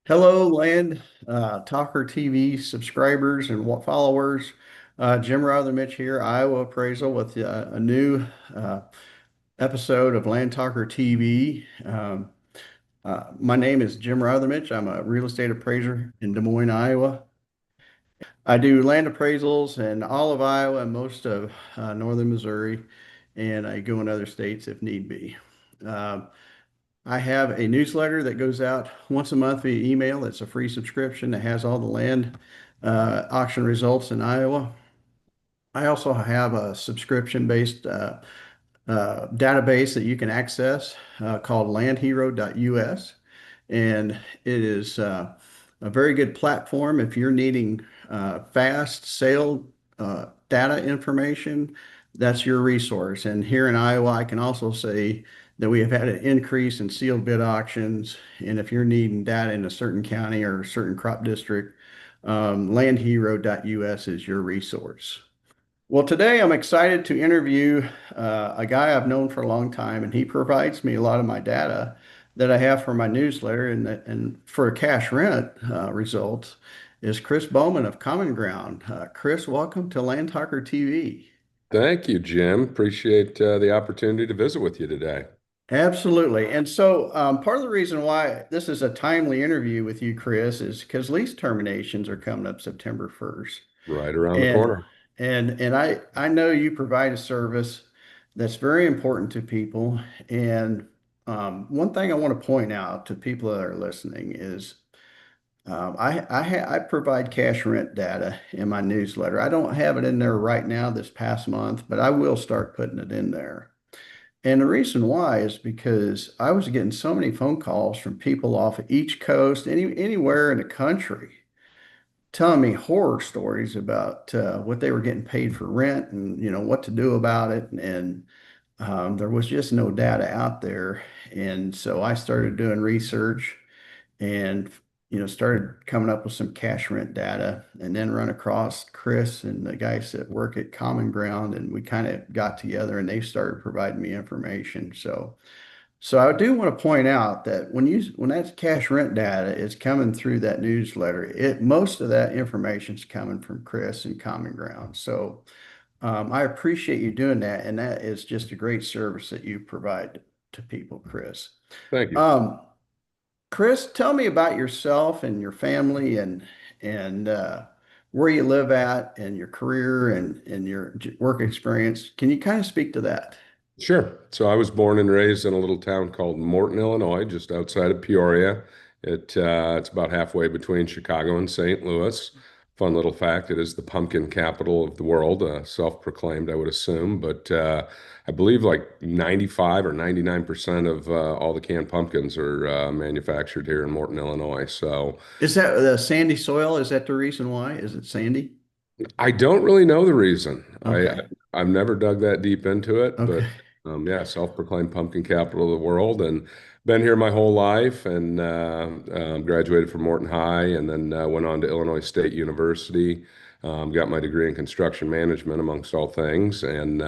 Hello, Land Talker TV subscribers and followers. Jim Rothermich here, Iowa Appraisal, with a new uh, episode of Land Talker TV. My name is Jim Rothermich. I'm a real estate appraiser in Des Moines, Iowa. I do land appraisals in all of Iowa and most of northern Missouri, and I go in other states if need be. Uh, I have a newsletter that goes out once a month via email. It's a free subscription that has all the land auction results in Iowa. I also have a subscription-based database that you can access called landhero.us. And it is a very good platform if you're needing fast sale data information. That's your resource. And here in Iowa, I can also say that we have had an increase in sealed bid auctions. And if you're needing data in a certain county or a certain crop district, landhero.us is your resource. Well, today I'm excited to interview a guy I've known for a long time, and he provides me a lot of my data that I have for my newsletter and for cash rent results is Chris Baumann of CommonGround. Chris, welcome to Land Talker TV. Thank you, Jim. Appreciate the opportunity to visit with you today. Absolutely. And so part of the reason why this is a timely interview with you, Chris, is because lease terminations are coming up September 1st. Right around the And corner. I know you provide a service that's very important to people. And one thing I want to point out to people that are listening is I provide cash rent data in my newsletter. I don't have it in there right now this past month, but I will start putting it in there. And the reason why is because I was getting so many phone calls from people off of each coast, anywhere in the country telling me horror stories about what they were getting paid for rent and what to do about it. And there was just no data out there. And so I started doing research and started coming up with some cash rent data and then run across Chris and the guys that work at Common Ground, and we kind of got together and they started providing me information. So I do want to point out that when that cash rent data is coming through that newsletter, most of that information is coming from Chris and Common Ground. So I appreciate you doing that, and that is just a great service that you provide to people, Chris. Thank you. Um, Chris, tell me about yourself and your family and where you live at and your career and your work experience. Can you kind of speak to that? Sure. So I was born and raised in a little town called Morton, Illinois, just outside of Peoria. It's about halfway between Chicago and St. Louis. Fun little fact, it is the pumpkin capital of the world, self-proclaimed, I would assume, but I believe like 95 or 99% of all the canned pumpkins are manufactured here in Morton, Illinois. So Is that the sandy soil? Is that the reason why? Is it sandy? I don't really know the reason. Okay. I've never dug that deep into it, Okay. but yeah, self-proclaimed pumpkin capital of the world, and been here my whole life, and graduated from Morton High, and then went on to Illinois State University. Got my degree in construction management, amongst all things, and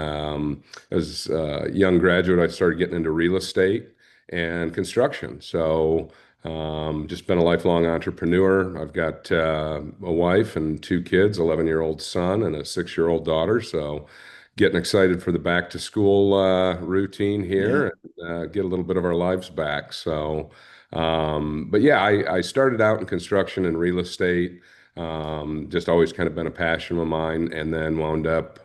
as a young graduate, I started getting into real estate and construction. So. Just been a lifelong entrepreneur. I've got a wife and two kids, 11-year-old son and a 6-year-old daughter. So getting excited for the back to school routine Yeah. here and get a little bit of our lives back. So, but yeah, I started out in construction and real estate. Just always kind of been a passion of mine, and then wound up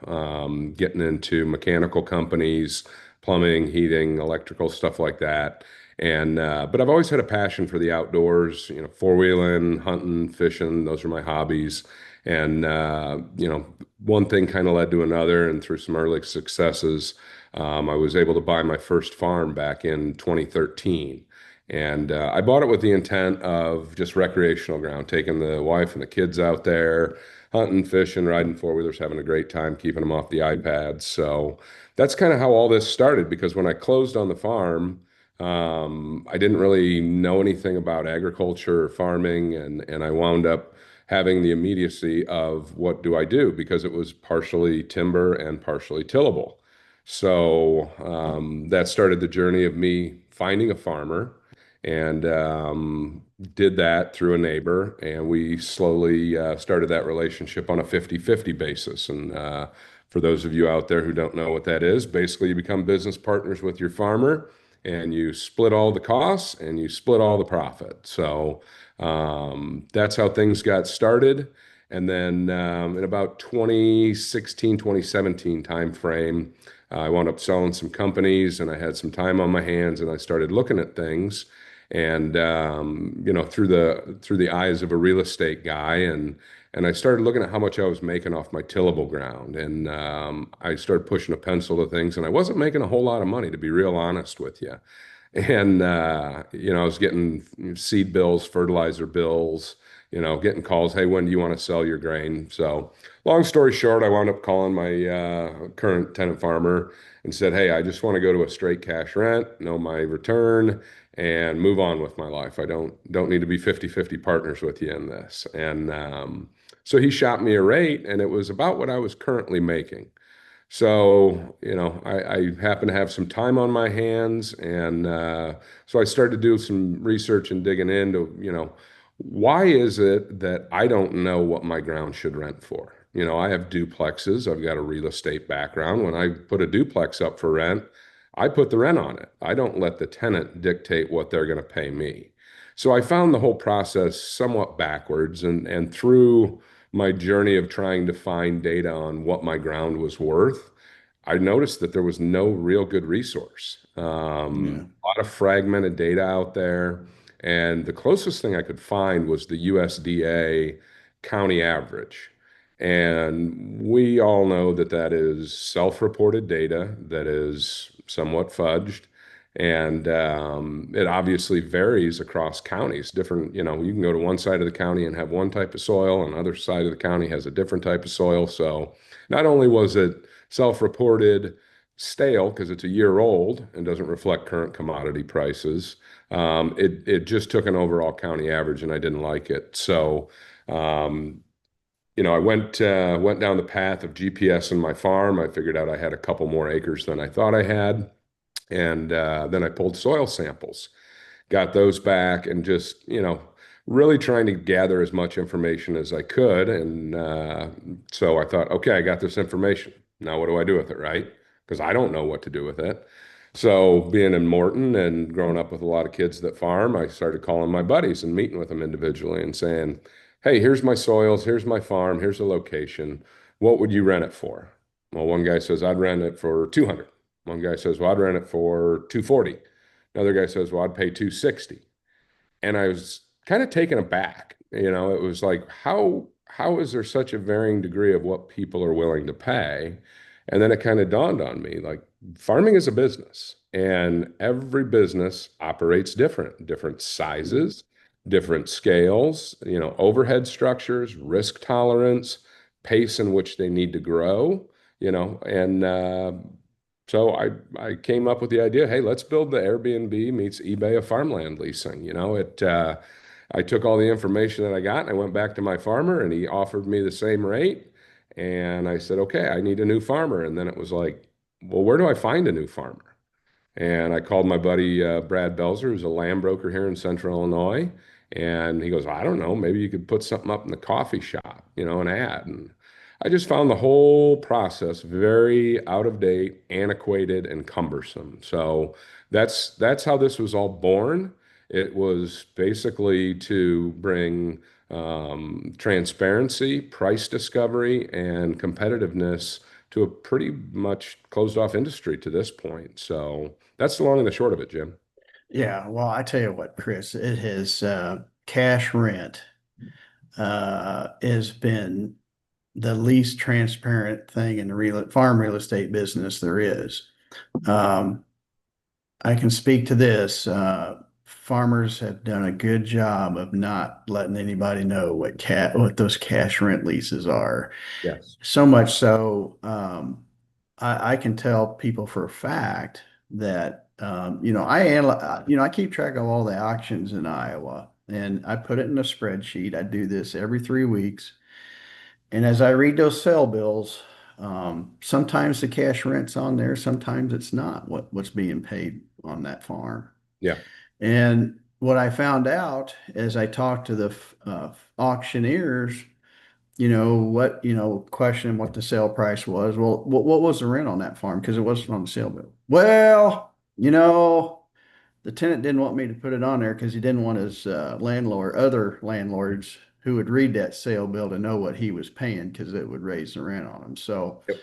getting into mechanical companies, plumbing, heating, electrical, stuff like that. And but I've always had a passion for the outdoors, four-wheeling, hunting, fishing, those are my hobbies. And one thing kind of led to another, and through some early successes, I was able to buy my first farm back in 2013. And I bought it with the intent of just recreational ground, taking the wife and the kids out there, hunting, fishing, riding four-wheelers, having a great time, keeping them off the iPads. So that's kind of how all this started, because when I closed on the farm, I didn't really know anything about agriculture or farming, and I wound up having the immediacy of what do I do, because it was partially timber and partially tillable. So that started the journey of me finding a farmer and did that through a neighbor. And we slowly started that relationship on a 50-50 basis. And for those of you out there who don't know what that is, basically you become business partners with your farmer and you split all the costs and you split all the profit. So that's how things got started. And then in about 2016, 2017 timeframe, I wound up selling some companies and I had some time on my hands and I started looking at things and through the eyes of a real estate guy and I started looking at how much I was making off my tillable ground and I started pushing a pencil to things and I wasn't making a whole lot of money to be real honest with you. And I was getting seed bills, fertilizer bills, getting calls, hey, when do you want to sell your grain? So long story short, I wound up calling my current tenant farmer and said, hey, I just want to go to a straight cash rent, know my return, and move on with my life. I don't need to be 50-50 partners with you in this. And so he shot me a rate, and it was about what I was currently making. So, I happen to have some time on my hands, and so I started to do some research and digging into, why is it that I don't know what my ground should rent for? I have duplexes. I've got a real estate background. When I put a duplex up for rent, I put the rent on it. I don't let the tenant dictate what they're going to pay me. So I found the whole process somewhat backwards, and through my journey of trying to find data on what my ground was worth, I noticed that there was no real good resource. Yeah. A lot of fragmented data out there. And the closest thing I could find was the USDA county average. And we all know that that is self-reported data that is somewhat fudged. And it obviously varies across counties. Different, you can go to one side of the county and have one type of soil, and other side of the county has a different type of soil. So not only was it self-reported stale because it's a year old and doesn't reflect current commodity prices, it just took an overall county average, and I didn't like it. So um, I went down the path of GPS in my farm. I figured out I had a couple more acres than I thought I had. And then I pulled soil samples, got those back, and just, really trying to gather as much information as I could. And so I thought, okay, I got this information. Now what do I do with it, right? Because I don't know what to do with it. So being in Morton and growing up with a lot of kids that farm, I started calling my buddies and meeting with them individually and saying, hey, here's my soils, here's my farm, here's the location. What would you rent it for? Well, one guy says, I'd rent it for 200. One guy says, well, I'd rent it for 240. Another guy says, well, I'd pay 260. And I was kind of taken aback. It was like, how is there such a varying degree of what people are willing to pay? And then it kind of dawned on me, like farming is a business, and every business operates different sizes, different scales, overhead structures, risk tolerance, pace in which they need to grow, and so I came up with the idea, hey, let's build the Airbnb meets eBay of farmland leasing. I took all the information that I got and I went back to my farmer and he offered me the same rate. And I said, okay, I need a new farmer. And then it was like, well, where do I find a new farmer? And I called my buddy Brad Belzer, who's a land broker here in Central Illinois. And he goes, I don't know, maybe you could put something up in the coffee shop, an ad. And I just found the whole process very out of date, antiquated, and cumbersome. So that's how this was all born. It was basically to bring transparency, price discovery, and competitiveness to a pretty much closed off industry to this point. So that's the long and the short of it, Jim. Yeah. Well, I tell you what, Chris, it has cash rent has been the least transparent thing in the farm real estate business there is. Um, I can speak to this. Farmers have done a good job of not letting anybody know what those cash rent leases are. Yes. So much so, I can tell people for a fact that I keep track of all the auctions in Iowa, and I put it in a spreadsheet. I do this every 3 weeks, and as I read those sale bills, sometimes the cash rent's on there, sometimes it's not what's being paid on that farm. Yeah. And what I found out as I talked to the auctioneers, questioning what the sale price was. Well, what was the rent on that farm? Because it wasn't on the sale bill. Well, the tenant didn't want me to put it on there because he didn't want his other landlords who would read that sale bill to know what he was paying because it would raise the rent on him. So Yep.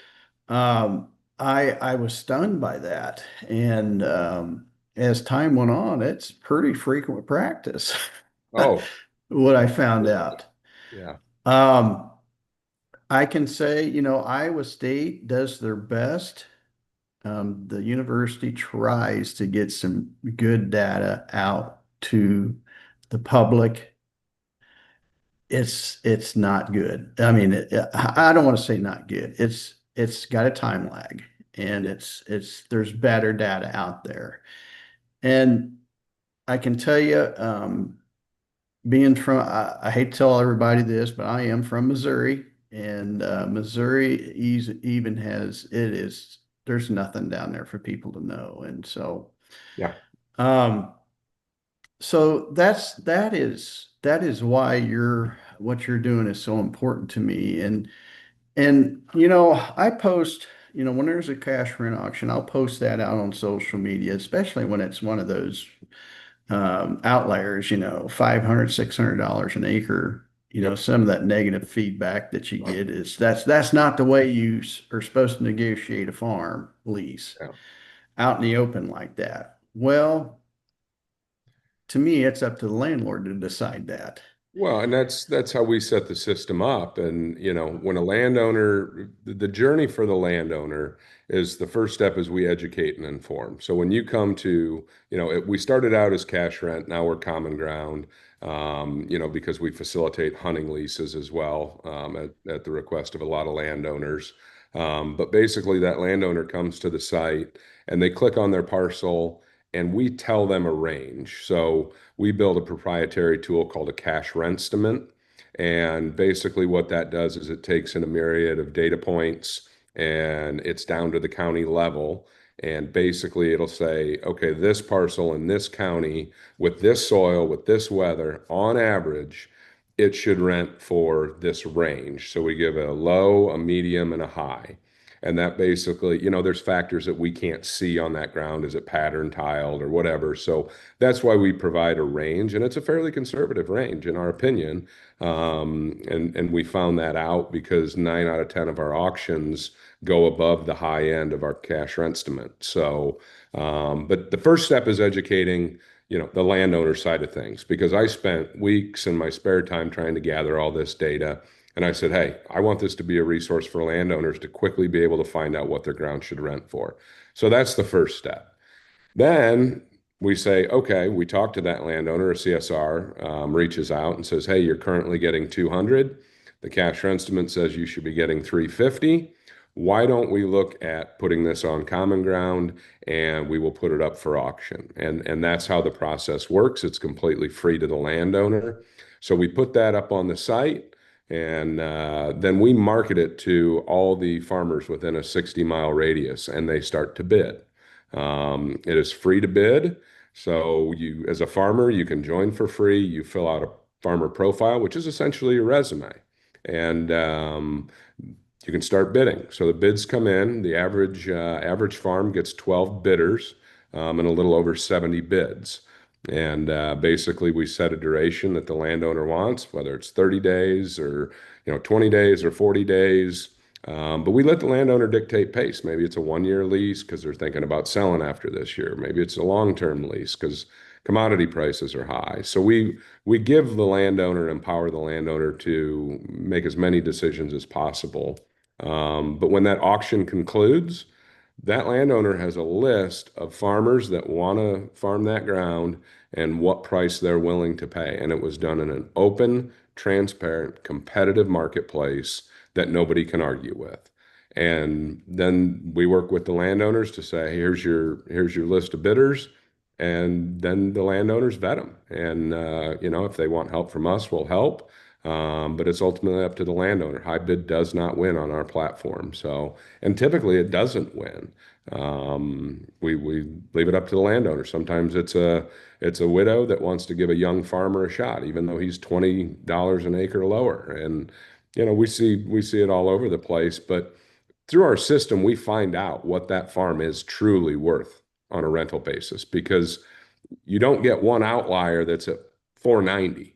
I was stunned by that. And as time went on, it's pretty frequent practice, Oh, what I found out. yeah. Um, I can say, Iowa State does their best. The university tries to get some good data out to the public. It's not good. I mean, I don't want to say not good. It's got a time lag, and there's better data out there. And I can tell you, being from, I hate to tell everybody this, but I am from Missouri, and Missouri even there's nothing down there for people to know. And Yeah. um, so that is why what you're doing is so important to me. And I post, when there's a cash rent auction, I'll post that out on social media, especially when it's one of those outliers, 500, $600 an acre. Yep. Some of that negative feedback that you get is that's not the way you are supposed to negotiate a farm lease Yeah. out in the open like that. Well, to me, it's up to the landlord to decide that. Well, and that's how we set the system up. And when a landowner, the journey for the landowner is the first step is we educate and inform. So when you come to, we started out as cash rent, now we're common ground, because we facilitate hunting leases as well, at the request of a lot of landowners. But basically, that landowner comes to the site and they click on their parcel, and we tell them a range. So we build a proprietary tool called a cash rent estimate. And basically, what that does is it takes in a myriad of data points, and it's down to the county level. And basically, it'll say, okay, this parcel in this county with this soil, with this weather, on average, it should rent for this range. So we give a low, a medium, and a high. And that basically, there's factors that we can't see on that ground. Is it pattern tiled or whatever? So that's why we provide a range, and it's a fairly conservative range in our opinion. And we found that out because 9 out of 10 of our auctions go above the high end of our cash rent estimate. So, but the first step is educating, the landowner side of things, because I spent weeks in my spare time trying to gather all this data. And I said, hey, I want this to be a resource for landowners to quickly be able to find out what their ground should rent for. So that's the first step. Then we say, okay, we talk to that landowner, a CSR reaches out and says, hey, you're currently getting 200. The cash rent estimate says you should be getting 350. Why don't we look at putting this on common ground, and we will put it up for auction? And that's how the process works. It's completely free to the landowner. So we put that up on the site, and then we market it to all the farmers within a 60-mile radius, and they start to bid. It is free to bid. So you, as a farmer, you can join for free. You fill out a farmer profile, which is essentially a resume, and you can start bidding. So the bids come in. The average farm gets 12 bidders, and a little over 70 bids. And basically, we set a duration that the landowner wants, whether it's 30 days or 20 days or 40 days. But we let the landowner dictate pace. Maybe it's a 1 year lease because they're thinking about selling after this year. Maybe it's a long-term lease because commodity prices are high. So we give the landowner, empower the landowner to make as many decisions as possible. But when that auction concludes, that landowner has a list of farmers that want to farm that ground and what price they're willing to pay. And it was done in an open, transparent, competitive marketplace that nobody can argue with. And then we work with the landowners to say, here's your list of bidders. and then the landowners vet them. And if they want help from us, we'll help. But it's ultimately up to the landowner. High bid does not win on our platform. So, and typically it doesn't win. We leave it up to the landowner. Sometimes it's a widow that wants to give a young farmer a shot, even though he's $20 an acre lower. And we see it all over the place. But through our system, we find out what that farm is truly worth on a rental basis because you don't get one outlier that's at 490.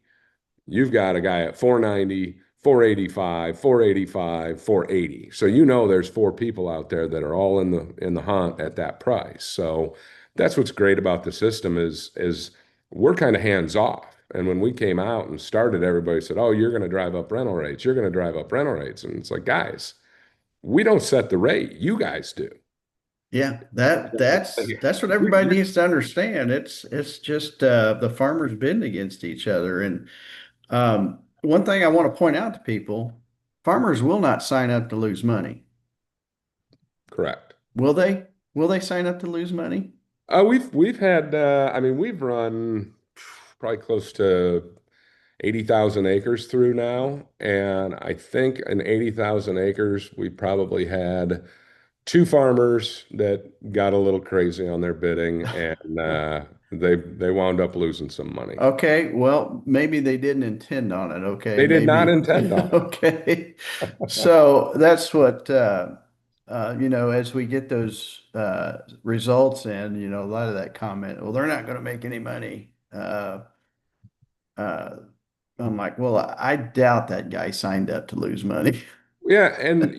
You've got a guy at 490, 485, 485, 480. So there's four people out there that are all in the hunt at that price. So that's what's great about the system is we're kind of hands off. And when we came out and started, everybody said, "Oh, you're going to drive up rental rates. You're going to drive up rental rates." And it's like, guys, we don't set the rate. You guys do. Yeah, that's what everybody You're needs to understand. It's just the farmers bidding against each other. And one thing I want to point out to people, farmers will not sign up to lose money. correct. Will they? Will they sign up to lose money? We've had I mean we've run probably close to 80,000 acres through now, and I think in 80,000 acres we probably had two farmers that got a little crazy on their bidding, and they wound up losing some money. Okay, well, maybe they didn't intend on it. Okay, They did not maybe. intend on Okay. So that's what, as we get those results in, a lot of that comment, well, they're not going to make any money. Uh, I'm like, well, I doubt that guy signed up to lose money. Yeah, and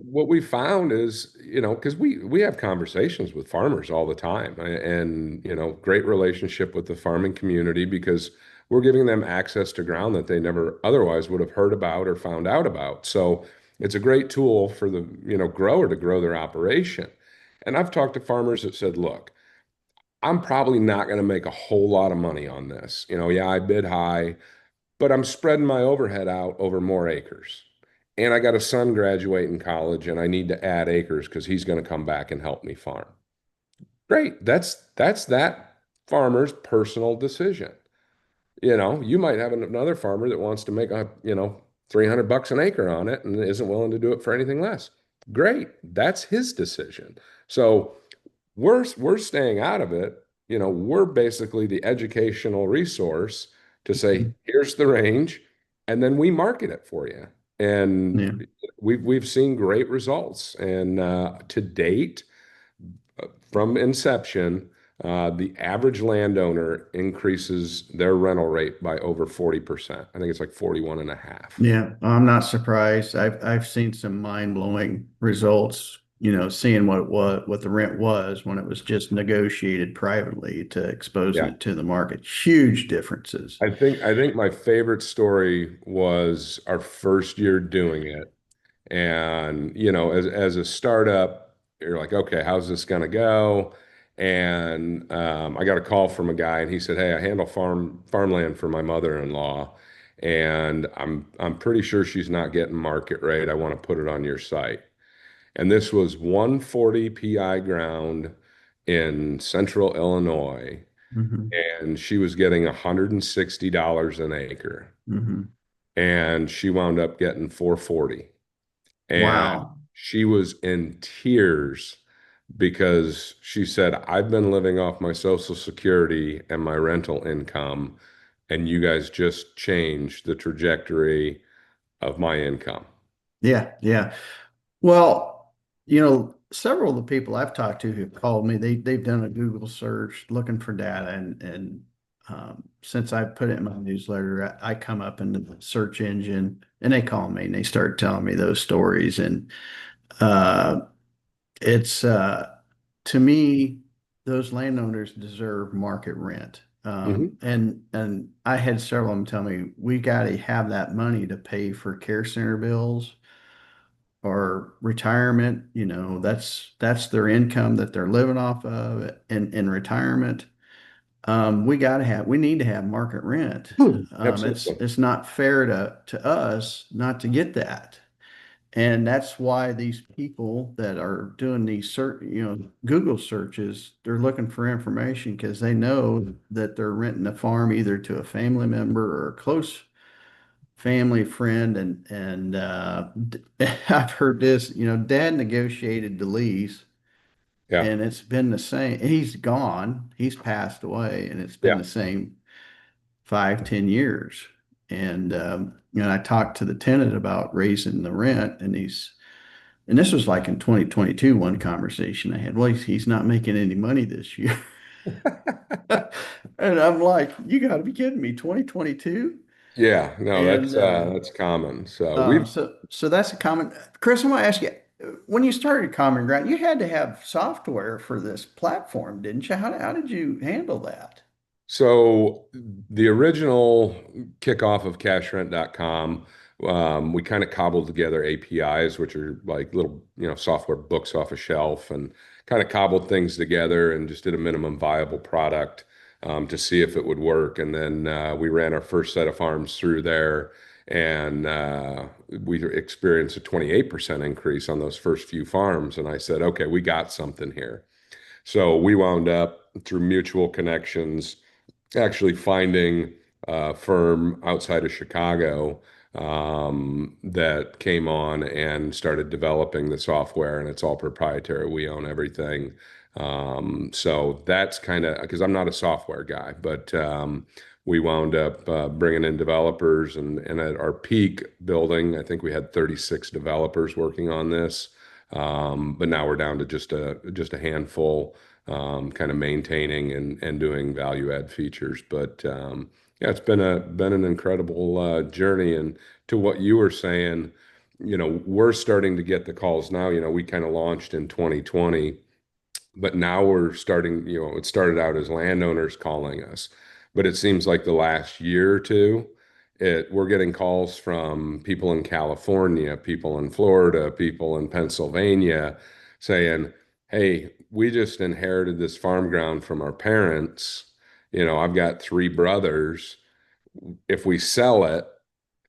what we found is, because we have conversations with farmers all the time, and great relationship with the farming community because we're giving them access to ground that they never otherwise would have heard about or found out about. So it's a great tool for the grower to grow their operation. And I've talked to farmers that said, "Look, I'm probably not going to make a whole lot of money on this. Yeah, I bid high, but I'm spreading my overhead out over more acres. And I got a son graduating college and I need to add acres because he's going to come back and help me farm." Great. That's that farmer's personal decision. You might have another farmer that wants to make 300 bucks an acre on it and isn't willing to do it for anything less. Great. That's his decision. So we're staying out of it. We're basically the educational resource to say, here's the range, and then we market it for you. Yeah. And we've seen great results. And to date, from inception, the average landowner increases their rental rate by over 40%. I think it's like 41 and a half. Yeah, I'm not surprised. I've seen some mind-blowing results, seeing what the rent was when it was just negotiated privately to exposing Yeah. it to the market. Huge differences. I think my favorite story was our first year doing it. And, as a startup, you're like, okay, how's this gonna go? And I got a call from a guy and he said, "Hey, I handle farmland for my mother-in-law, and I'm pretty sure she's not getting market rate. I want to put it on your site." And this was 140 PI ground in central Illinois, Hmm. and she was getting $160 an acre. Hmm. And she wound up getting 440. And Wow. she was in tears because she said, "I've been living off my Social Security and my rental income, and you guys just changed the trajectory of my income." Yeah, yeah. Well, several of the people I've talked to who've called me, they've done a Google search looking for data, and since I put it in my newsletter, I come up in the search engine, and they call me and they start telling me those stories, and uh, it's to me, those landowners deserve market rent. Mhm. And I had several of them tell me we got to have that money to pay for care center bills or retirement. That's their income that they're living off of in retirement. We need to have market rent. Hmm. It's Absolutely. it's not fair to us not to get that. And that's why these people that are doing these Google searches, they're looking for information because they know that they're renting a farm either to a family member or a close family friend. I've heard this, dad negotiated the lease Yeah. and it's been the same. He's gone, he's passed away, and it's been Yeah. the same 5, 10 years. I talked to the tenant about raising the rent, and this was like in 2022, one conversation I had. Well, he's not making any money this year. And I'm like, you got to be kidding me, 2022? Yeah, no, And that's common. So we've so that's a common. Chris, I want to ask you, when you started Common Ground, you had to have software for this platform, didn't you? How did you handle that? So the original kickoff of cashrent.com, we kind of cobbled together APIs, which are like little, software books off a shelf, and kind of cobbled things together and just did a minimum viable product to see if it would work. And then we ran our first set of farms through there, and we experienced a 28% increase on those first few farms. And I said, okay, we got something here. So we wound up through mutual connections actually finding a firm outside of Chicago that came on and started developing the software, and it's all proprietary. We own everything. So that's kind of because I'm not a software guy, but we wound up bringing in developers, and at our peak building, I think we had 36 developers working on this. But now we're down to just a handful kind of maintaining and doing value add features. But yeah, it's been an incredible journey. And to what you were saying, we're starting to get the calls now. We kind of launched in 2020, but now we're starting, it started out as landowners calling us, but it seems like the last year or two, we're getting calls from people in California, people in Florida, people in Pennsylvania saying, hey, we just inherited this farm ground from our parents. I've got three brothers. If we sell it,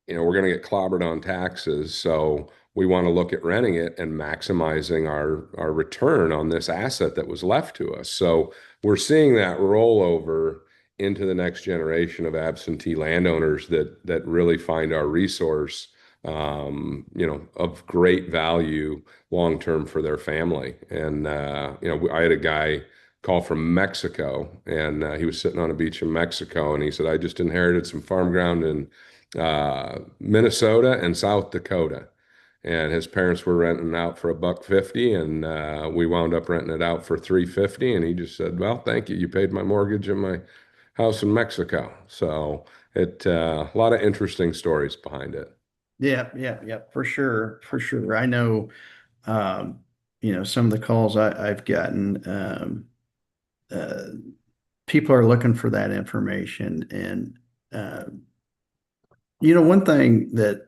we're going to get clobbered on taxes. So we want to look at renting it and maximizing our return on this asset that was left to us. So we're seeing that roll over into the next generation of absentee landowners that really find our resource, of great value long term for their family. And I had a guy call from Mexico, and he was sitting on a beach in Mexico, and he said, I just inherited some farm ground in Minnesota and South Dakota. And his parents were renting out for $1.50, and we wound up renting it out for $3.50. And he just said, "Well, thank you. You paid my mortgage and my house in Mexico." So a lot of interesting stories behind it. Yeah, yeah, yeah, for sure, for sure. I know, some of the calls I've gotten, uh, people are looking for that information. And, one thing that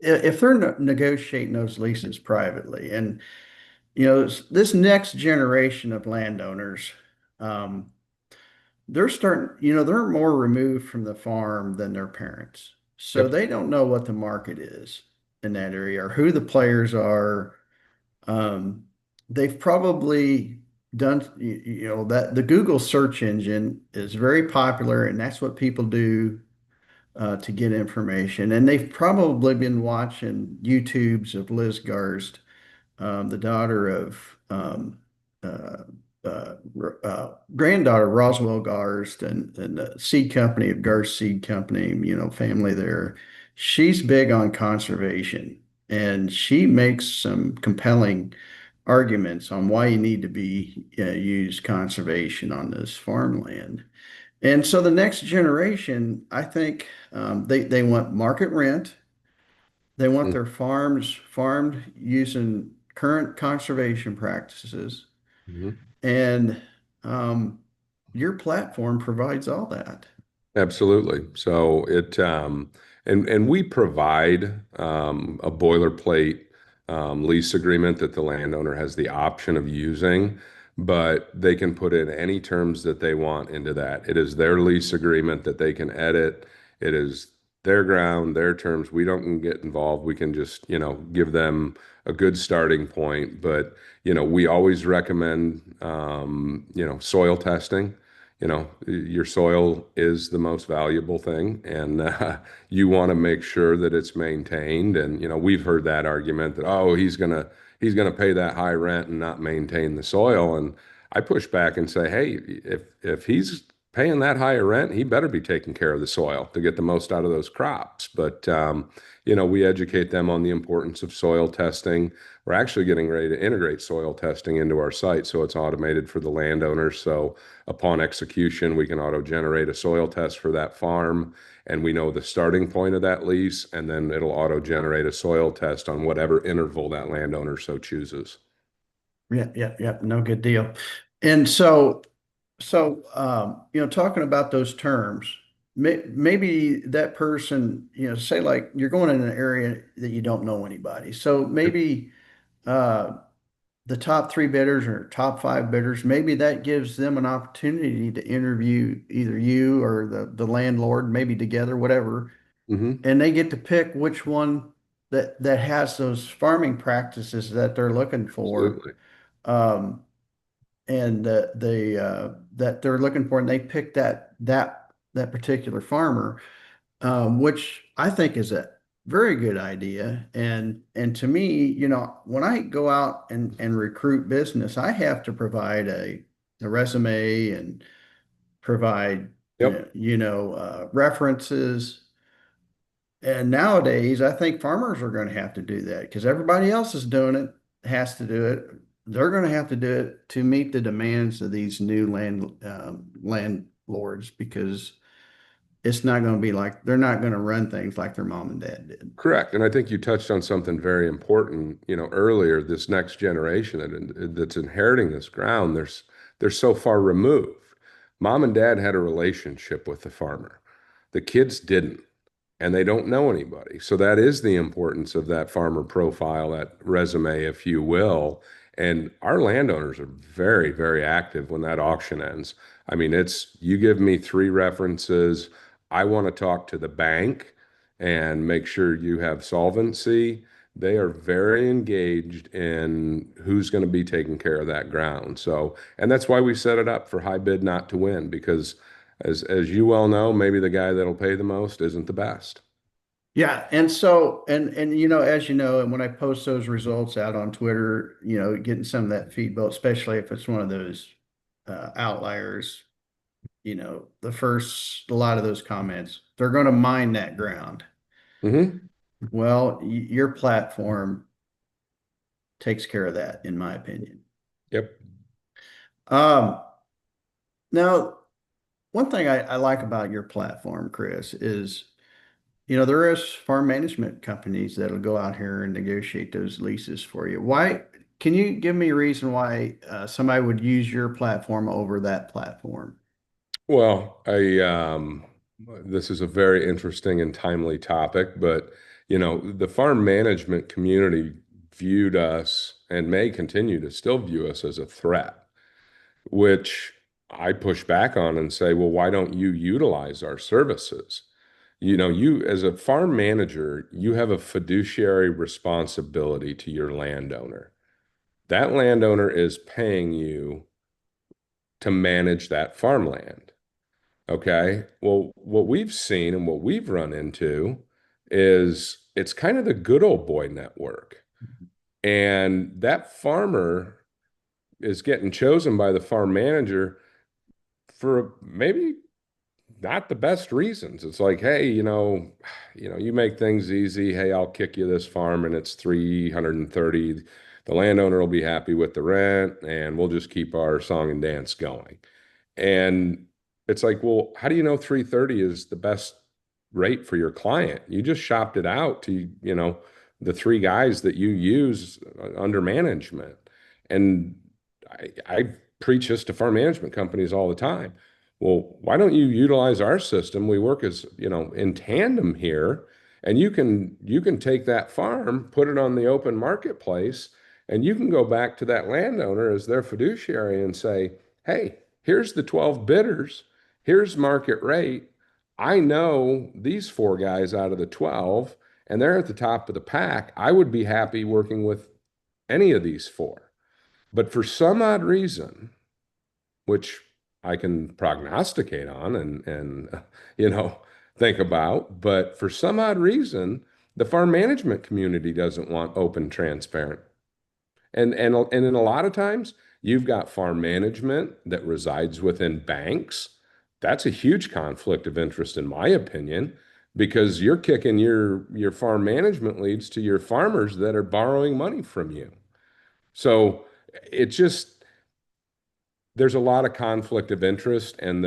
if they're negotiating those leases privately, and, this next generation of landowners, um, they're starting, they're more removed from the farm than their parents. So Yep. they don't know what the market is in that area or who the players are. Um, they've probably done, that the Google search engine is very popular, and that's what people do to get information. And they've probably been watching YouTubes of Liz Garst, the daughter of uh, uh, granddaughter Roswell Garst, and the seed company of Garst Seed Company, family there. She's big on conservation, and she makes some compelling arguments on why you need to be use conservation on this farmland. And so the next generation, I think, they want market rent. They want their farms farmed using current conservation practices. Mhm. And um, your platform provides all that. Absolutely. So and we provide a boilerplate lease agreement that the landowner has the option of using, but they can put in any terms that they want into that. It is their lease agreement that they can edit. It is their ground, their terms. We don't get involved. We can just, give them a good starting point. But, we always recommend, soil testing. Your soil is the most valuable thing, and you want to make sure that it's maintained. And, we've heard that argument that, oh, he's gonna pay that high rent and not maintain the soil. And I push back and say, hey, if he's paying that higher rent, he better be taking care of the soil to get the most out of those crops. But we educate them on the importance of soil testing. We're actually getting ready to integrate soil testing into our site so it's automated for the landowners. So upon execution, we can auto-generate a soil test for that farm, and we know the starting point of that lease, and then it'll auto-generate a soil test on whatever interval that landowner so chooses. Yeah, yeah, yeah. No, good deal. And so, talking about those terms, maybe that person, say like you're going in an area that you don't know anybody. So maybe uh, the top three bidders or top five bidders, maybe that gives them an opportunity to interview either you or the landlord, maybe together, whatever, Hmm. and they get to pick which one that has those farming practices that they're looking for. Absolutely. Um, and that they're looking for, and they pick that particular farmer, which I think is a very good idea. And to me, when I go out and recruit business, I have to provide a resume and provide Yep. references. And nowadays, I think farmers are going to have to do that because everybody else is doing it, has to do it. They're going to have to do it to meet the demands of these new landlords because it's not going to be like they're not going to run things like their mom and dad did. Correct. And I think you touched on something very important, earlier, this next generation that's inheriting this ground, they're so far removed. Mom and dad had a relationship with the farmer. The kids didn't, and they don't know anybody. So that is the importance of that farmer profile, that resume, if you will. And our landowners are very, very active when that auction ends. I mean, it's you give me three references. I want to talk to the bank and make sure you have solvency. They are very engaged in who's going to be taking care of that ground. So, and that's why we set it up for high bid not to win, because as you well know, maybe the guy that'll pay the most isn't the best. Yeah, and so and as you know, and when I post those results out on Twitter, getting some of that feedback, especially if it's one of those outliers, a lot of those comments, they're going to mine that ground. Hmm. Well, your platform takes care of that, in my opinion. Yep. Um, Now, one thing I like about your platform, Chris, is there is farm management companies that'll go out here and negotiate those leases for you. Why? Can you give me a reason why somebody would use your platform over that platform? Well, this is a very interesting and timely topic, but the farm management community viewed us and may continue to still view us as a threat, which I push back on and say, well, why don't you utilize our services? You as a farm manager, you have a fiduciary responsibility to your landowner. That landowner is paying you to manage that farmland. Okay. Well, what we've seen and what we've run into is it's kind of the good old boy network. And that farmer is getting chosen by the farm manager for maybe not the best reasons. It's like, hey, you make things easy. Hey, I'll kick you this farm and it's 330. The landowner will be happy with the rent and we'll just keep our song and dance going. And it's like, well, how do you know 330 is the best rate for your client? You just shopped it out to, the three guys that you use under management. And I preach this to farm management companies all the time. Well, why don't you utilize our system? We work as, in tandem here, and you can take that farm, put it on the open marketplace, and you can go back to that landowner as their fiduciary and say, hey, here's the 12 bidders. Here's market rate. I know these four guys out of the 12, and they're at the top of the pack. I would be happy working with any of these four. But for some odd reason, which I can prognosticate on and you know think about, but for some odd reason, the farm management community doesn't want open, transparent. And in a lot of times, you've got farm management that resides within banks. That's a huge conflict of interest, in my opinion, because you're kicking your farm management leads to your farmers that are borrowing money from you. So it just there's a lot of conflict of interest, and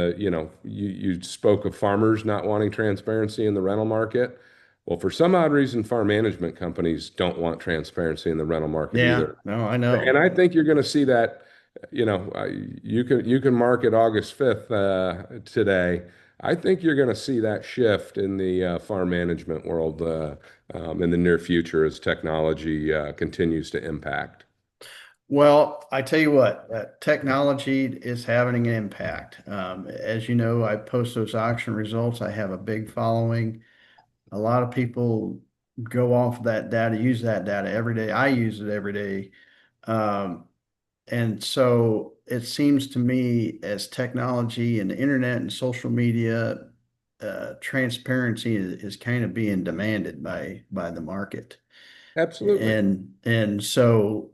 you spoke of farmers not wanting transparency in the rental market. Well, for some odd reason, farm management companies don't want transparency in the rental market Yeah, either. no, I And know. I think you're going to see that, you can mark it August 5th today. I think you're going to see that shift in the farm management world in the near future as technology continues to impact. Well, I tell you what, technology is having an impact. As you know, I post those auction results. I have a big following. A lot of people go off that data, use that data every day. I use it every day. Um, and so it seems to me as technology and the internet and social media, transparency is kind of being demanded by the market. Absolutely. And so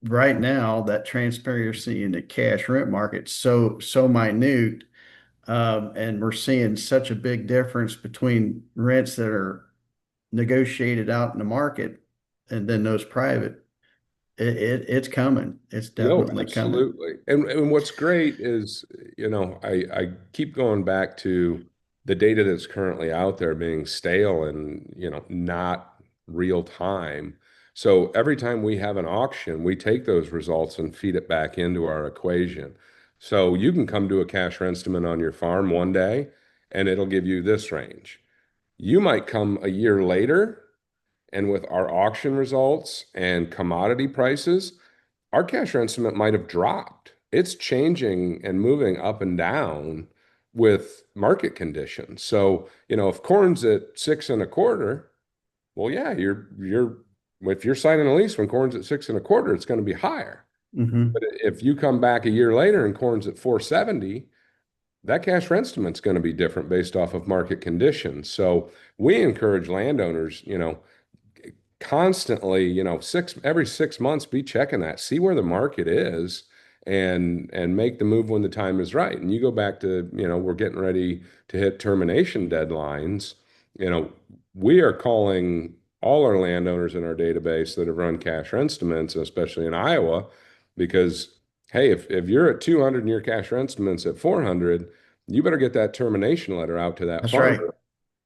right now that transparency in the cash rent market so minute, and we're seeing such a big difference between rents that are negotiated out in the market and then those private. It's coming. It's No, definitely coming. absolutely. And what's great is, I keep going back to the data that's currently out there being stale and, not real time. So every time we have an auction, we take those results and feed it back into our equation. So you can come to a cash rent estimate on your farm one day and it'll give you this range. You might come a year later and with our auction results and commodity prices, our cash rent estimate might have dropped. It's changing and moving up and down with market conditions. So, if corn's at 6.25, well, yeah, you're if you're signing a lease when corn's at 6.25, it's going to be higher. Hmm. But if you come back a year later and corn's at 470, that cash rent estimate's going to be different based off of market conditions. So we encourage landowners, constantly, every 6 months, be checking that, see where the market is, and make the move when the time is right. And you go back to, we're getting ready to hit termination deadlines. You know, we are calling all our landowners in our database that have run cash rent estimates, especially in Iowa, because hey, if you're at 200 and your cash rent estimate's at 400, you better get that termination letter out to that That's right. farmer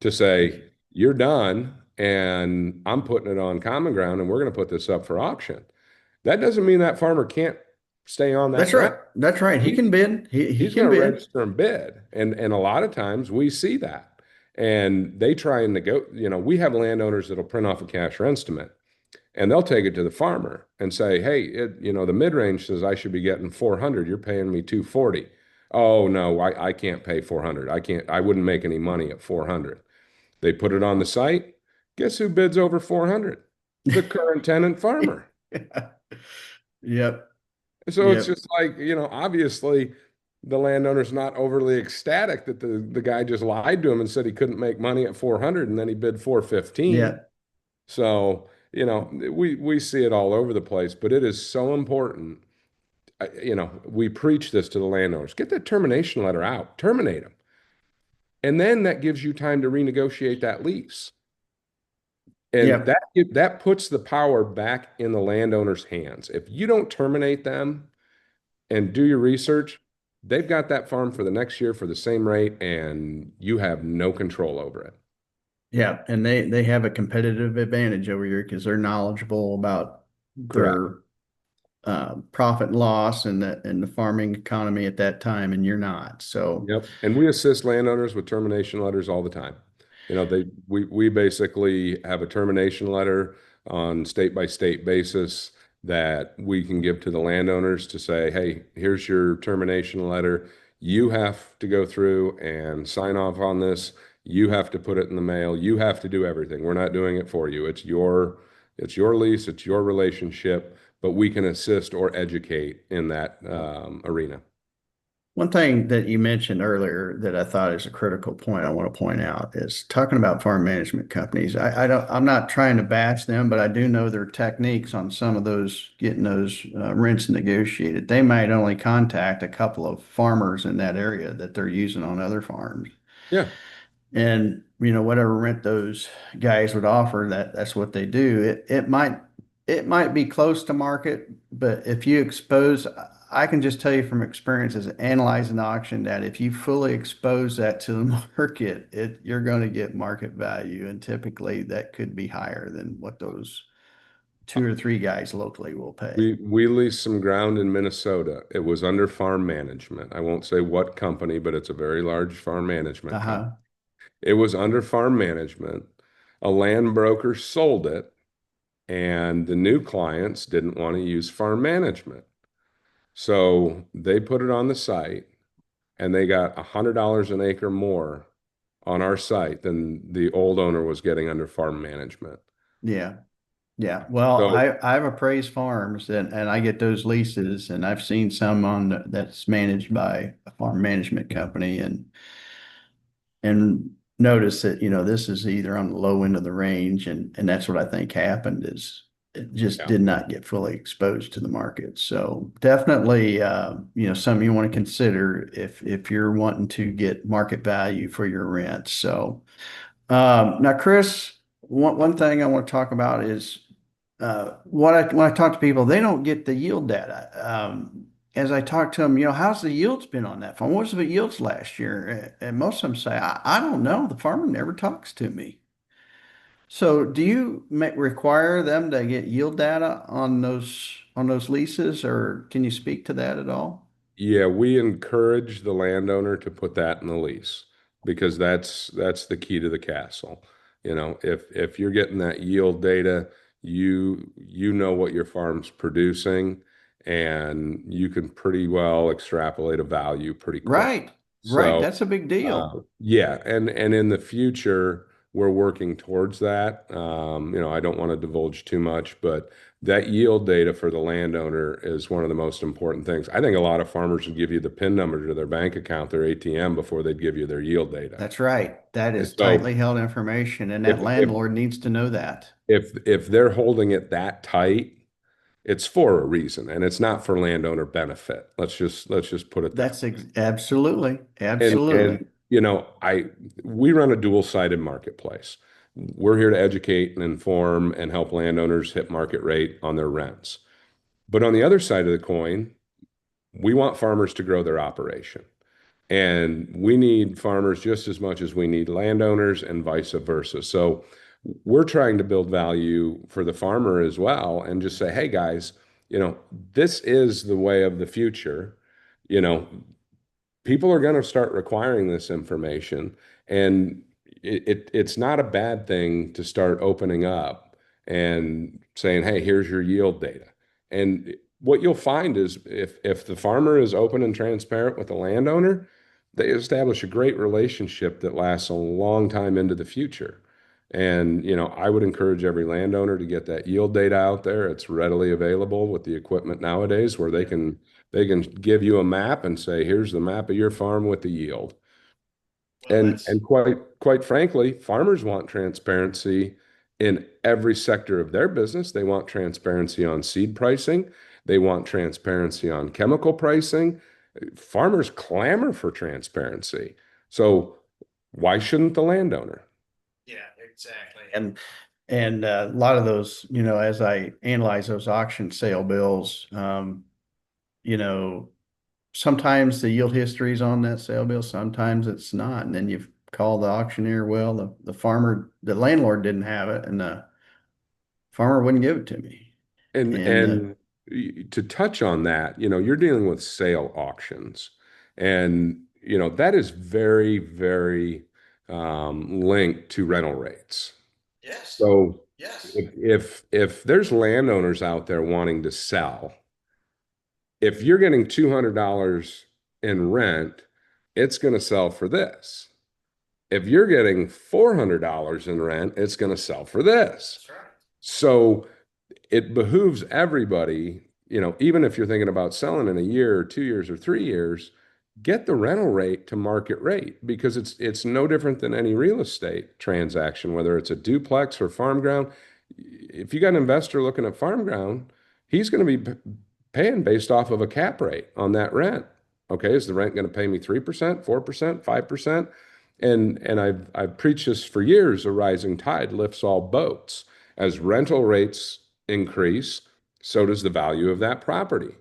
to say, you're done and I'm putting it on CommonGround and we're going to put this up for auction. That doesn't mean that farmer can't stay on that That's ground. right. That's right. He He, can bid. He he's going can to bid. register and bid. And a lot of times we see that. And they try and we have landowners that'll print off a cash rent estimate and they'll take it to the farmer and say, hey, the mid-range says I should be getting 400. You're paying me 240. Oh, no, I can't pay 400. I wouldn't make any money at 400. They put it on the site. Guess who bids over 400? The current tenant farmer. Yep. So it's Yep. just like, obviously the landowner's not overly ecstatic that the guy just lied to him and said he couldn't make money at 400 and then he bid 415. Yeah. So, we see it all over the place, but it is so important. We preach this to the landowners. Get that termination letter out, terminate them. And then that gives you time to renegotiate that lease. And Yep. that puts the power back in the landowner's hands. If you don't terminate them and do your research, they've got that farm for the next year for the same rate, and you have no control over it. Yeah. And they have a competitive advantage over here because they're knowledgeable about Correct. their profit and loss and the farming economy at that time, and you're not. So Yep. And we assist landowners with termination letters all the time. We basically have a termination letter on state by state basis that we can give to the landowners to say, hey, here's your termination letter. You have to go through and sign off on this. You have to put it in the mail. You have to do everything. We're not doing it for you. It's your lease, it's your relationship, but we can assist or educate in that arena. One thing that you mentioned earlier that I thought is a critical point I want to point out is talking about farm management companies. I'm not trying to bash them, but I do know their techniques on some of those, getting those rents negotiated. They might only contact a couple of farmers in that area that they're using on other farms. Yeah. And whatever rent those guys would offer, that's what they do. It might be close to market, but if you expose, I can just tell you from experience as analyzing the auction that if you fully expose that to the market, you're going to get market value, and typically that could be higher than what those two or three guys locally will pay. We leased some ground in Minnesota. It was under farm management. I won't say what company, but it's a very large farm management company. Uh-huh. It was under farm management. A land broker sold it, and the new clients didn't want to use farm management. So they put it on the site, and they got $100 an acre more on our site than the old owner was getting under farm management. Yeah. Yeah, well, So I've appraised farms and I get those leases, and I've seen some that's managed by a farm management company, and notice that, this is either on the low end of the range, and that's what I think happened is it just yeah, did not get fully exposed to the market. So definitely, something you want to consider if you're wanting to get market value for your rent. So now, Chris, one thing I want to talk about is when I talk to people, they don't get the yield data. As I talk to them, how's the yields been on that farm? What's the yields last year? And most of them say, I don't know. The farmer never talks to me. So, do you require them to get yield data on those leases, or can you speak to that at all? yeah, we encourage the landowner to put that in the lease because that's the key to the castle. If you're getting that yield data, you know what your farm's producing, and you can pretty well extrapolate a value pretty quick. Right, right. So That's a big deal. yeah, and in the future, we're working towards that. I don't want to divulge too much, but that yield data for the landowner is one of the most important things. I think a lot of farmers would give you the PIN number to their bank account, their ATM, before they'd give you their yield data. That's right. That And is tightly so held information, and that if landlord needs to know that. if they're holding it that tight, it's for a reason, and it's not for landowner benefit. Let's just put it that way. Absolutely, And absolutely. I we run a dual-sided marketplace. We're here to educate and inform and help landowners hit market rate on their rents. But on the other side of the coin, we want farmers to grow their operation. And we need farmers just as much as we need landowners and vice versa. So we're trying to build value for the farmer as well and just say, hey guys, this is the way of the future. You know, People are going to start requiring this information, and it's not a bad thing to start opening up and saying, hey, here's your yield data. And what you'll find is if the farmer is open and transparent with the landowner, they establish a great relationship that lasts a long time into the future. And I would encourage every landowner to get that yield data out there. It's readily available with the equipment nowadays where they can give you a map and say, here's the map of your farm with the yield. Well, And quite frankly, farmers want transparency in every sector of their business. They want transparency on seed pricing. They want transparency on chemical pricing. Farmers clamor for transparency. So why shouldn't the landowner? yeah, exactly. And a lot of those, as I analyze those auction sale bills, you know, sometimes the yield history is on that sale bill, sometimes it's not. And then you call the auctioneer, well, the landlord didn't have it, and the farmer wouldn't give it to me. And And and to touch on that, you're dealing with sale auctions, and that is very, very linked to rental rates. yes, So yes. if there's landowners out there wanting to sell, if you're getting $200 in rent it's going to sell for this. If you're getting $400 in rent, it's going to sell for this. That's right. So it behooves everybody, even if you're thinking about selling in a year or 2 years or 3 years, get the rental rate to market rate because it's no different than any real estate transaction, whether it's a duplex or farm ground. If you got an investor looking at farm ground, he's going to be paying based off of a cap rate on that rent. Okay, is the rent going to pay me 3%, 4%, 5%? And I've preached this for years, a rising tide lifts all boats. As rental rates increase, so does the value of that property.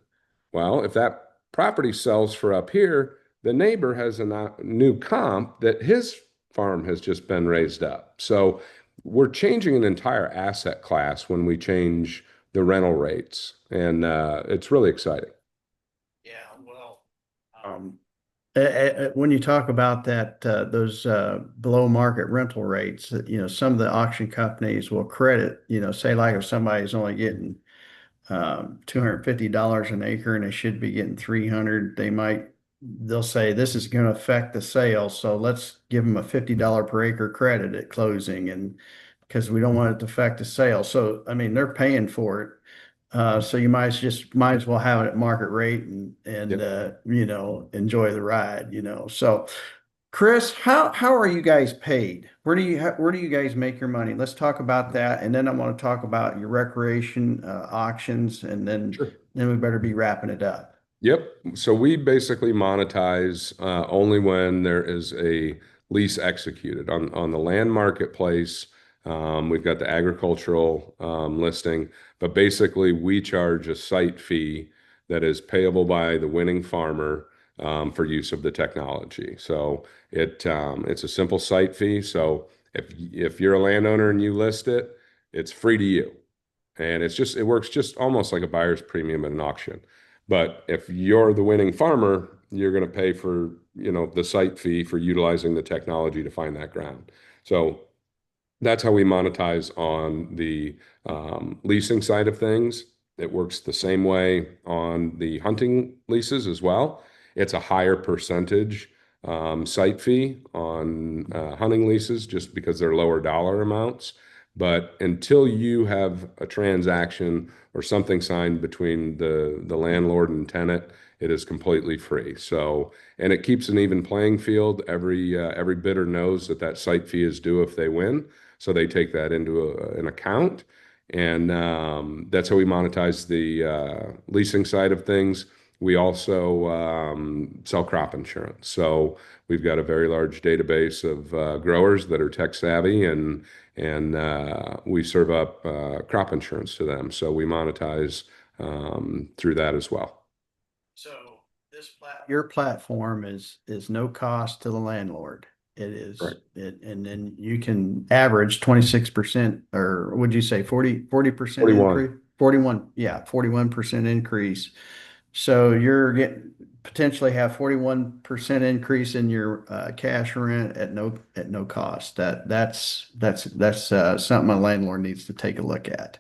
Well, if that property sells for up here, the neighbor has a new comp that his farm has just been raised up. So we're changing an entire asset class when we change the rental rates, and it's really exciting. Yeah, well, when you talk about that, those below market rental rates, some of the auction companies will credit, say like if somebody's only getting $250 an acre and they should be getting 300, they'll say this is going to affect the sale, so let's give them a $50 per acre credit at closing, and because we don't want it to affect the sale. So I mean, they're paying for it. So you might as well have it at market rate and Yep. enjoy the ride, So Chris, how are you guys paid? Where do you guys make your money? Let's talk about that, and then I want to talk about your recreation auctions, and Sure. then we better be wrapping it up. Yep. So we basically monetize only when there is a lease executed on the land marketplace. We've got the agricultural listing, but basically we charge a site fee that is payable by the winning farmer for use of the technology. So it's a simple site fee. So if you're a landowner and you list it, it's free to you. And it works just almost like a buyer's premium at an auction. But if you're the winning farmer, you're going to pay for, the site fee for utilizing the technology to find that ground. So that's how we monetize on the leasing side of things. It works the same way on the hunting leases as well. It's a higher percentage site fee on hunting leases just because they're lower dollar amounts. But until you have a transaction or something signed between the landlord and tenant, it is completely free. So, and it keeps an even playing field. Every bidder knows that site fee is due if they win, so they take that into an account, and that's how we monetize the leasing side of things. We also sell crop insurance. So we've got a very large database of growers that are tech savvy, and we serve up crop insurance to them. So we monetize through that as well. So your platform is no cost to the landlord. It Right. is it, and then you can average 26%, or would you say 40% 41. increase? 41, yeah, 41% increase. So you're getting potentially have 41% increase in your cash rent at no cost. That's something a landlord needs to take a look at.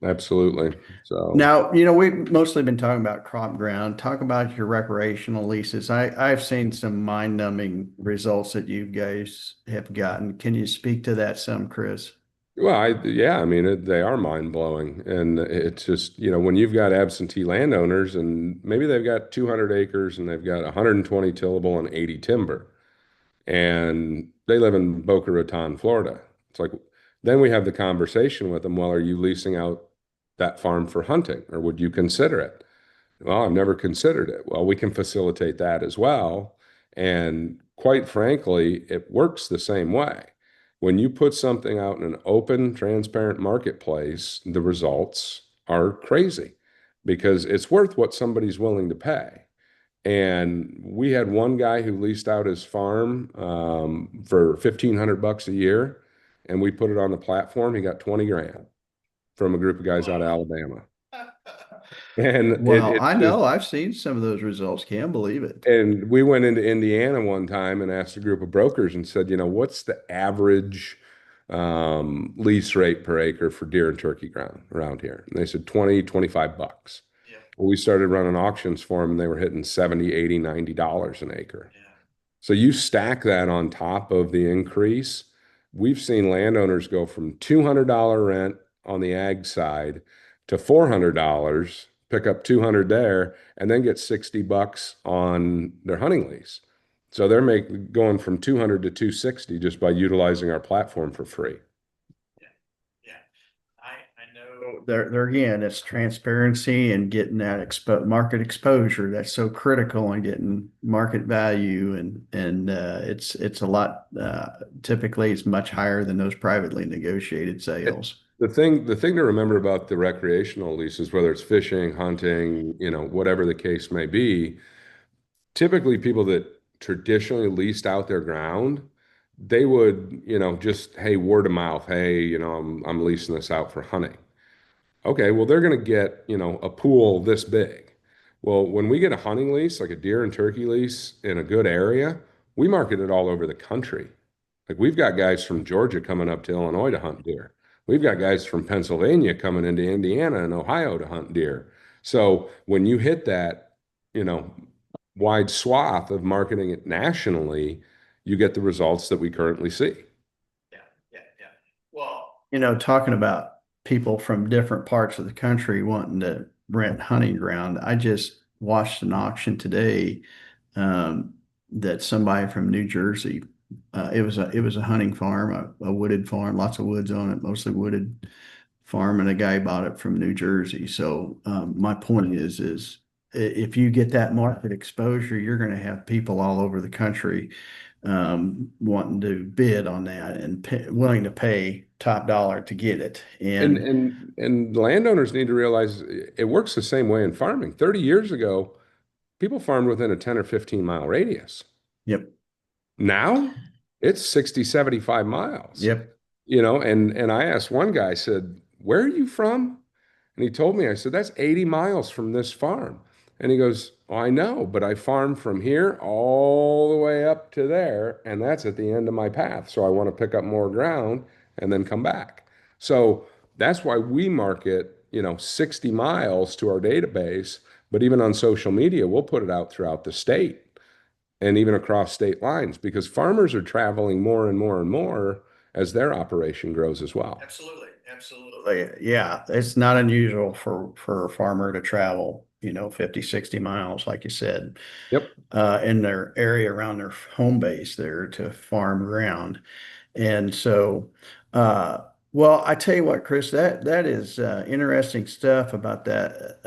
Absolutely. So, Now, we've mostly been talking about crop ground. Talk about your recreational leases. I've seen some mind-numbing results that you guys have gotten. Can you speak to that some, Chris? well, yeah, I mean, they are mind blowing. And it's just, when you've got absentee landowners and maybe they've got 200 acres and they've got 120 tillable and 80 timber, and they live in Boca Raton, Florida. It's like, then we have the conversation with them. Well, are you leasing out that farm for hunting, or would you consider it? Well, I've never considered it. Well, we can facilitate that as well. And quite frankly, it works the same way. When you put something out in an open, transparent marketplace, the results are crazy because it's worth what somebody's willing to pay. And we had one guy who leased out his farm for 1,500 bucks a year, and we put it on the platform. He got 20 grand from a group of guys out of Alabama. And Well, it's I just know I've seen some of those results. Can't believe it. And we went into Indiana one time and asked a group of brokers and said, what's the average lease rate per acre for deer and turkey ground around here? And they said 20, 25 bucks. Yeah. Well, we started running auctions for them and they were hitting 70, 80, $90 an acre. Yeah. So you stack that on top of the increase. We've seen landowners go from $200 rent on the ag side to $400, pick up 200 there, and then get 60 bucks on their hunting lease. So they're going from 200 to 260 just by utilizing our platform for free. Yeah, yeah. I know there again, it's transparency and getting that market exposure that's so critical and getting market value and it's a lot typically it's much higher than those privately negotiated sales. The thing to remember about the recreational leases, whether it's fishing, hunting, whatever the case may be, typically people that traditionally leased out their ground, they would, just, hey, word of mouth, hey, I'm leasing this out for hunting. Okay, well, they're going to get, a pool this big. Well, when we get a hunting lease, like a deer and turkey lease in a good area, we market it all over the country. Like we've got guys from Georgia coming up to Illinois to hunt deer. We've got guys from Pennsylvania coming into Indiana and Ohio to hunt deer. So when you hit that, you know, wide swath of marketing it nationally, you get the results that we currently see. Yeah, yeah, yeah. Well, talking about people from different parts of the country wanting to rent hunting ground, I just watched an auction today that somebody from New Jersey, it was a hunting farm, a wooded farm, lots of woods on it, mostly wooded farm, and a guy bought it from New Jersey. So my point is if you get that market exposure, you're going to have people all over the country wanting to bid on that and willing to pay top dollar to get it. And And and and landowners need to realize it works the same way in farming. 30 years ago, people farmed within a 10 or 15 mile radius. yep, Now it's 60, 75 miles. yep, And I asked one guy, I said, "Where are you from?" And he told me, I said, "That's 80 miles from this farm." And he goes, "Oh, I know, but I farm from here all the way up to there, and that's at the end of my path. So I want to pick up more ground and then come back." So that's why we market, 60 miles to our database, but even on social media, we'll put it out throughout the state and even across state lines because farmers are traveling more and more and more as their operation grows as well. absolutely, absolutely. Yeah, it's not unusual for a farmer to travel, 50, 60 miles, like you said, Yep. in their area around their home base there to farm ground. And so, uh, well, I tell you what, Chris, that is interesting stuff about that,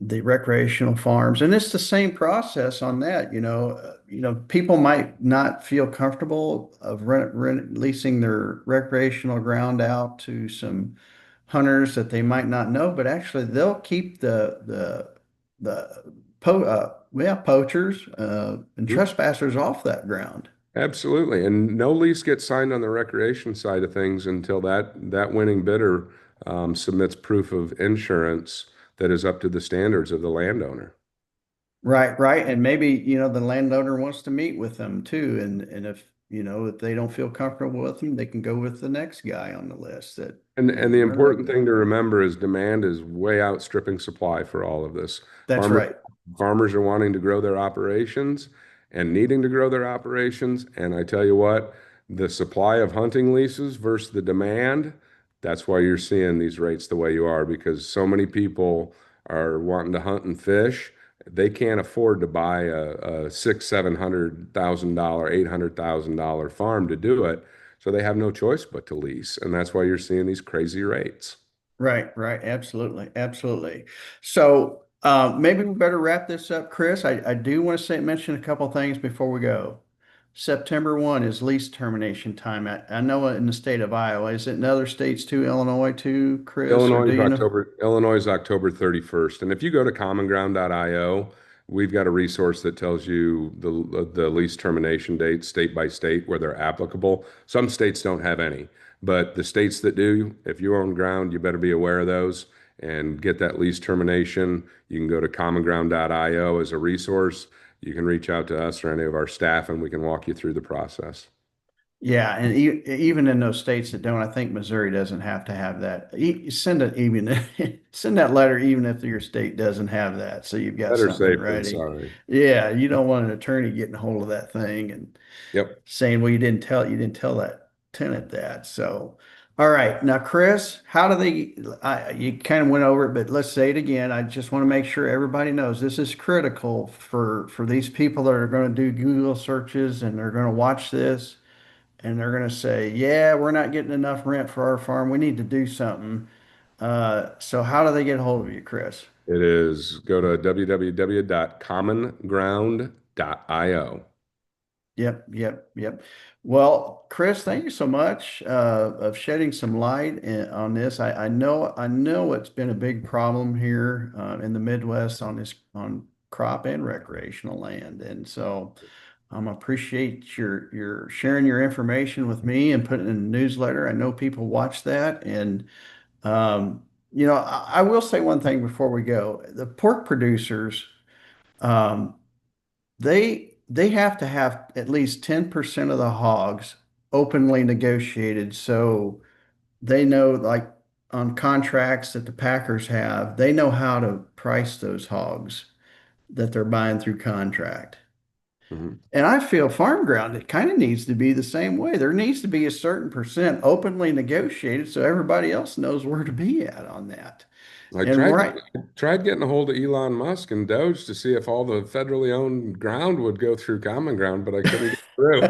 the recreational farms, and it's the same process on that. People might not feel comfortable of leasing their recreational ground out to some hunters that they might not know, but actually they'll keep the poachers and Mhm. trespassers off that ground. Absolutely. And no lease gets signed on the recreation side of things until that winning bidder submits proof of insurance that is up to the standards of the landowner. Right, right. And maybe, the landowner wants to meet with them too. And if they don't feel comfortable with them, they can go with the next guy on the list that And the they're important looking at. thing to remember is demand is way outstripping supply for all of this. That's Farmers right. farmers are wanting to grow their operations and needing to grow their operations. And I tell you what, the supply of hunting leases versus the demand, that's why you're seeing these rates the way you are, because so many people are wanting to hunt and fish. They can't afford to buy a six, $700,000, $800,000 farm to do it. So they have no choice but to lease. And that's why you're seeing these crazy rates. Right, right. Absolutely. Absolutely. So maybe we better wrap this up, Chris. I do want to mention a couple things before we go. September 1 is lease termination time. I know in the state of Iowa. Is it in other states too, Illinois too, Chris, or do you know? Illinois is October 31st. And if you go to commonground.io, we've got a resource that tells you the lease termination date state by state where they're applicable. Some states don't have any, but the states that do, if you own ground, you better be aware of those and get that lease termination. You can go to commonground.io as a resource. You can reach out to us or any of our staff and we can walk you through the process. Yeah, and even in those states that don't, I think Missouri doesn't have to have that. Send it even send that letter even if your state doesn't have that, so you've got Better something in safe than writing. sorry. Yeah, you don't want an attorney getting a hold of that thing and Yep. saying, "Well, you didn't tell that tenant that." So, all right, now Chris, how do they? You kind of went over it, but let's say it again. I just want to make sure everybody knows this is critical for these people that are going to do Google searches and they're going to watch this and they're going to say, yeah, we're not getting enough rent for our farm. We need to do something. So how do they get a hold of you, Chris? It is go to www.commonground.io. Yep, yep, yep. Well, Chris, thank you so much of shedding some light on this. I know it's been a big problem here in the Midwest on this on crop and recreational land, and so appreciate your sharing your information with me and putting it in the newsletter. I know people watch that, and Um, I will say one thing before we go. The pork producers, um, they have to have at least 10% of the hogs openly negotiated so they know like on contracts that the packers have, they know how to price those hogs that they're buying through contract. Mhm. And I feel farm ground, it kind of needs to be the same way. There needs to be a certain percent openly negotiated so everybody else knows where to be at on that. I And tried right. tried getting a hold of Elon Musk and Doge to see if all the federally owned ground would go through Common Ground, but I couldn't get through.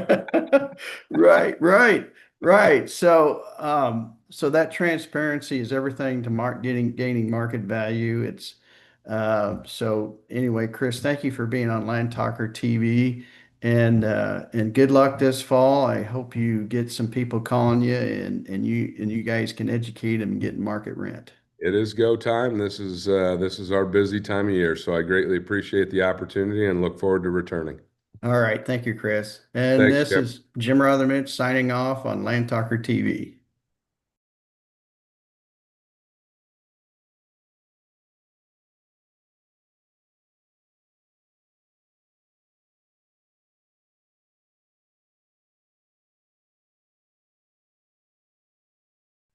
Right, right, right. So that transparency is everything to gaining market value. It's so anyway, Chris, thank you for being on Land Talker TV and good luck this fall. I hope you get some people calling you and you guys can educate them and get market rent. It is go time. This is our busy time of year, so I greatly appreciate the opportunity and look forward to returning. All right, thank you, Chris. And Thanks, this Kip. is Jim Rothermich signing off on Land Talker TV.